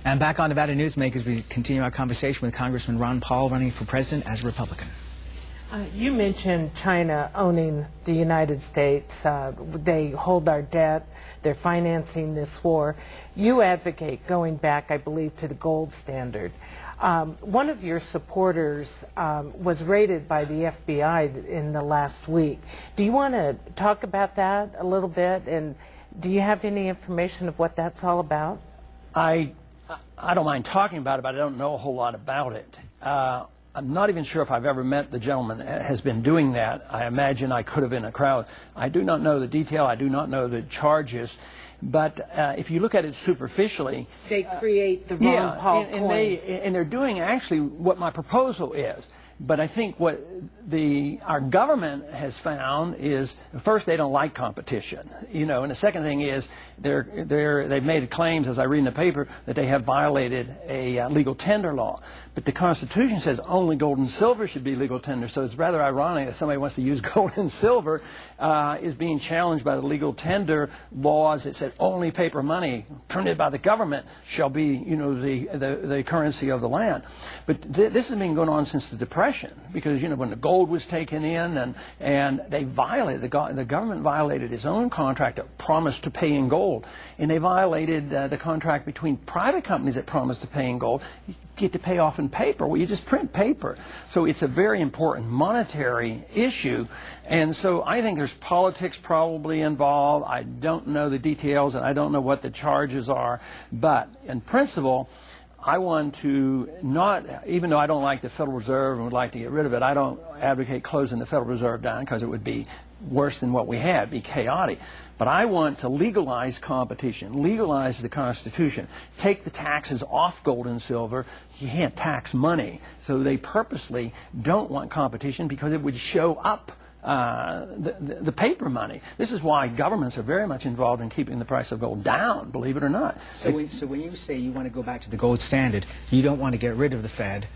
And back on Nevada Newsmakers, we continue our conversation with Congressman Ron Paul, running for president as a Republican. You mentioned China owning the United States. They hold our debt. They're financing this war. You advocate going back, I believe, to the gold standard. One of your supporters was raided by the FBI in the last week. Do you want to talk about that a little bit? And do you have any information of what that's all about? I don't mind talking about it, but I don't know a whole lot about it. I'm not even sure if I've ever met the gentleman that has been doing that. I imagine I could have in a crowd. I do not know the detail. I do not know the charges. But if you look at it superficially, they create the Ron Paul coins. And they're doing actually what my proposal is. But I think what our government has found is, first, they don't like competition, and the second thing is they've made claims, as I read in the paper, that they have violated a legal tender law. But the Constitution says only gold and silver should be legal tender, so it's rather ironic that somebody wants to use gold and silver is being challenged by the legal tender laws that said only paper money printed by the government shall be, the currency of the land. But this has been going on since the Depression, because when the gold was taken in and they violated the government violated its own contract that promised to pay in gold, and they violated the contract between private companies that promised to pay in gold. You get to pay off in paper. Well, you just print paper. So it's a very important monetary issue, and so I think there's politics probably involved. I don't know the details, and I don't know what the charges are, but in principle, I want to not, even though I don't like the Federal Reserve and would like to get rid of it, I don't advocate closing the Federal Reserve down because it would be worse than what we have, be chaotic. But I want to legalize competition, legalize the Constitution, take the taxes off gold and silver. You can't tax money. So they purposely don't want competition because it would show up the paper money. This is why governments are very much involved in keeping the price of gold down, believe it or not. So when you say you want to go back to the gold standard, you don't want to get rid of the Fed,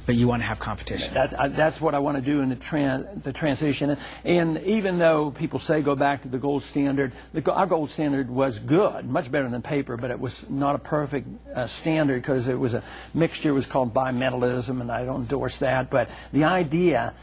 but you want to have competition. That's what I want to do in the transition. And even though people say go back to the gold standard, our gold standard was good, much better than paper, but it was not a perfect standard because it was a mixture. It was called bimetallism, and I don't endorse that. But the idea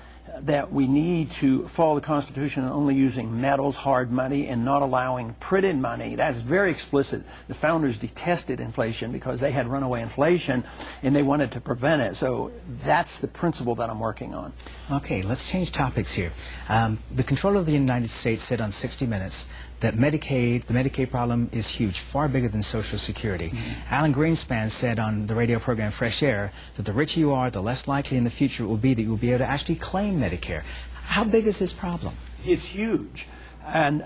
that we need to follow the Constitution and only using metals, hard money, and not allowing printed money. That's very explicit. The founders detested inflation because they had runaway inflation and they wanted to prevent it. So that's the principle that I'm working on. Okay, let's change topics here. The Comptroller of the United States said on 60 Minutes that the Medicaid problem is huge, far bigger than Social Security. Alan Greenspan said on the radio program Fresh Air that the richer you are, the less likely in the future it will be that you will be able to actually claim Medicare. How big is this problem? It's huge. And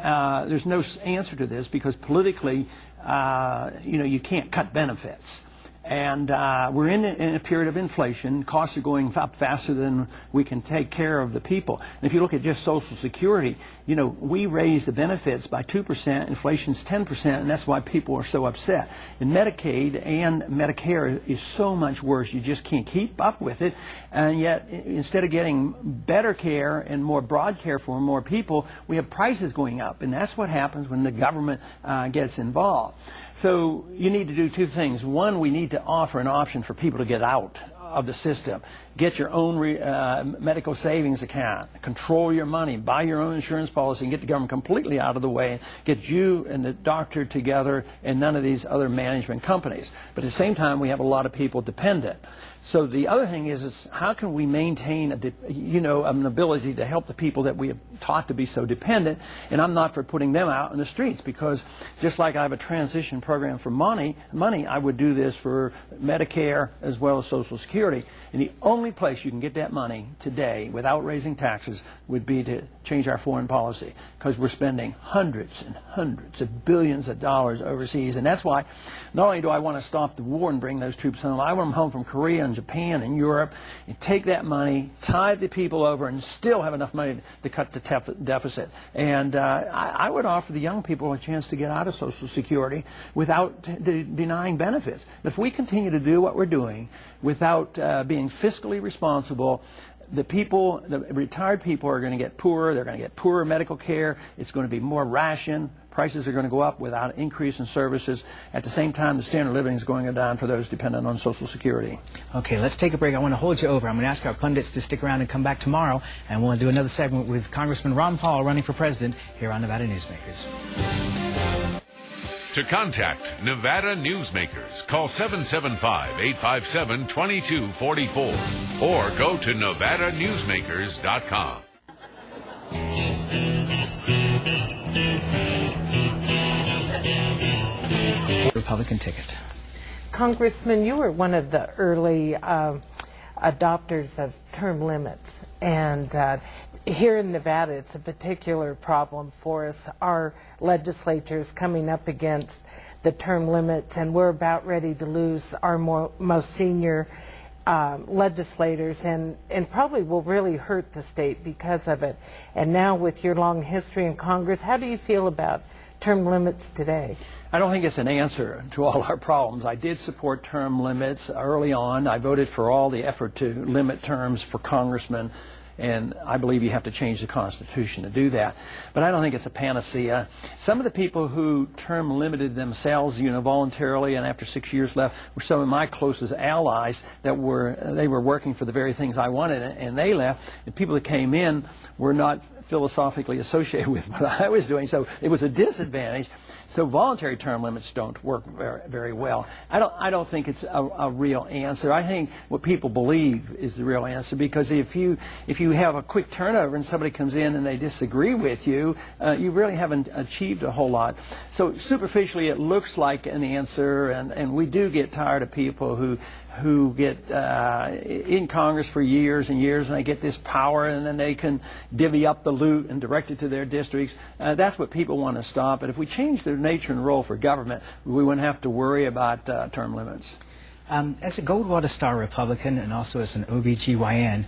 there's no answer to this because politically, you can't cut benefits. And we're in a period of inflation. Costs are going up faster than we can take care of the people. And if you look at just Social Security, we raise the benefits by 2%, inflation's 10%, and that's why people are so upset. And Medicaid and Medicare is so much worse. You just can't keep up with it. And yet, instead of getting better care and more broad care for more people, we have prices going up. And that's what happens when the government gets involved. So you need to do two things. One, we need to offer an option for people to get out of the system. Get your own medical savings account. Control your money. Buy your own insurance policy and get the government completely out of the way. Get you and the doctor together and none of these other management companies. But at the same time, we have a lot of people dependent. So the other thing is how can we maintain an ability to help the people that we have taught to be so dependent? And I'm not for putting them out in the streets because just like I have a transition program for money, I would do this for Medicare as well as Social Security. And the only place you can get that money today without raising taxes would be to change our foreign policy because we're spending hundreds and hundreds of billions of dollars overseas. And that's why not only do I want to stop the war and bring those troops home, I want them home from Korea and Japan and Europe and take that money, tide the people over, and still have enough money to cut the deficit. And I would offer the young people a chance to get out of Social Security without denying benefits. If we continue to do what we're doing without being fiscally responsible, the retired people are going to get poorer. They're going to get poorer medical care. It's going to be more ration. prices are going to go up without increase in services. At the same time, the standard of living is going down for those dependent on Social Security. Okay, let's take a break. I want to hold you over. I'm going to ask our pundits to stick around and come back tomorrow, and we'll do another segment with Congressman Ron Paul running for president here on Nevada Newsmakers. To contact Nevada Newsmakers, call 775-857-2244 or go to NevadaNewsmakers.com. Republican ticket. Congressman, you were one of the early adopters of term limits, and here in Nevada it's a particular problem for us. Our legislature is coming up against the term limits, and we're about ready to lose our most senior legislators, and probably will really hurt the state because of it. And now with your long history in Congress, how do you feel about term limits today? I don't think it's an answer to all our problems. I did support term limits early on. I voted for all the effort to limit terms for congressmen, and I believe you have to change the Constitution to do that. But I don't think it's a panacea. Some of the people who term limited themselves, voluntarily, and after 6 years left, were some of my closest allies that they were working for the very things I wanted, and they left. The people that came in were not philosophically associated with what I was doing, so it was a disadvantage. So voluntary term limits don't work very well. I don't think it's a real answer. I think what people believe is the real answer, because if you have a quick turnover and somebody comes in and they disagree with you, you really haven't achieved a whole lot. So superficially it looks like an answer, and we do get tired of people who get in Congress for years and years, and they get this power, and then they can divvy up the loot and direct it to their districts. That's what people want to stop. But if we change the nature and role for government, we wouldn't have to worry about term limits. As a Goldwater Star Republican and also as an OBGYN,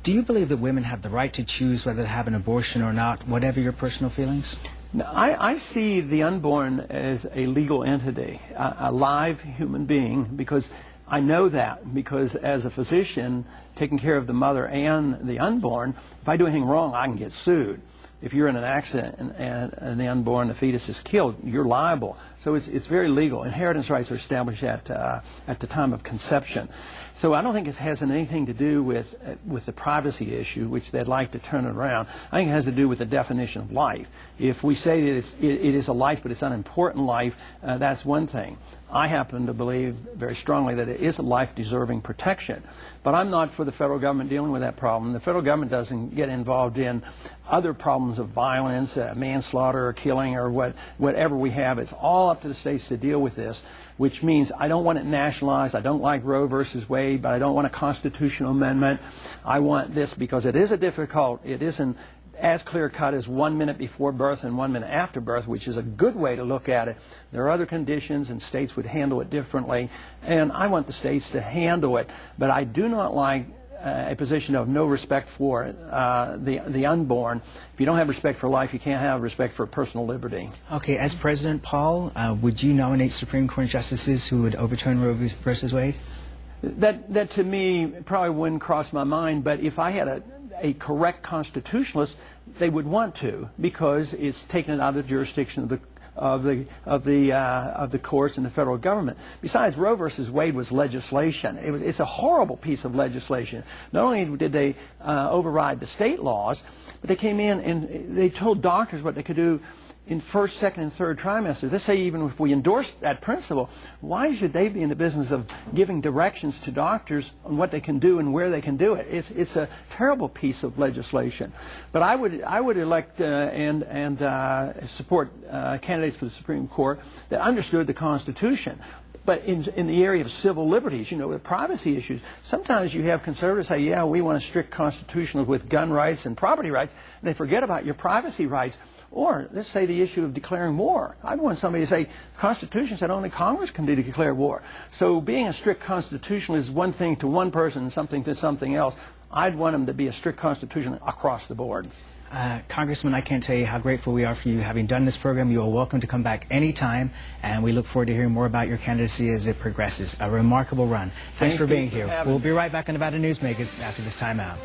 do you believe that women have the right to choose whether to have an abortion or not, whatever your personal feelings? Now, I see the unborn as a legal entity, a live human being, because I know that, because as a physician taking care of the mother and the unborn, if I do anything wrong, I can get sued. If you're in an accident and the unborn, the fetus is killed, you're liable. So it's very legal. Inheritance rights are established at the time of conception. So I don't think it has anything to do with the privacy issue, which they'd like to turn it around. I think it has to do with the definition of life. If we say that it is a life, but it's an unimportant life, that's one thing. I happen to believe very strongly that it is a life deserving protection. But I'm not for the federal government dealing with that problem. The federal government doesn't get involved in other problems of violence, manslaughter or killing or whatever we have. It's all up to the states to deal with this, which means I don't want it nationalized. I don't like Roe versus Wade, but I don't want a constitutional amendment. I want this because it isn't as clear-cut as 1 minute before birth and 1 minute after birth, which is a good way to look at it. There are other conditions, and states would handle it differently, and I want the states to handle it. But I do not like a position of no respect for the unborn. If you don't have respect for life, you can't have respect for personal liberty. Okay, as President Paul, would you nominate Supreme Court justices who would overturn Roe versus Wade? That to me probably wouldn't cross my mind, but if I had a correct constitutionalist, they would want to, because it's taken it out of the jurisdiction of the courts and the federal government. Besides, Roe versus Wade was legislation. It's a horrible piece of legislation. Not only did they override the state laws, but they came in and they told doctors what they could do in first, second, and third trimester. They say even if we endorse that principle, why should they be in the business of giving directions to doctors on what they can do and where they can do it? It's a terrible piece of legislation. But I would elect and support candidates for the Supreme Court that understood the Constitution. But in the area of civil liberties, with privacy issues, sometimes you have conservatives say, yeah, we want a strict constitutional with gun rights and property rights, and they forget about your privacy rights. Or let's say the issue of declaring war. I'd want somebody to say, the Constitution said only Congress can declare war. So being a strict constitutionalist is one thing to one person and something to something else. I'd want them to be a strict constitutionalist across the board. Congressman, I can't tell you how grateful we are for you having done this program. You are welcome to come back anytime, and we look forward to hearing more about your candidacy as it progresses. A remarkable run. Thanks for being here. We'll be right back on Nevada Newsmakers after this time out.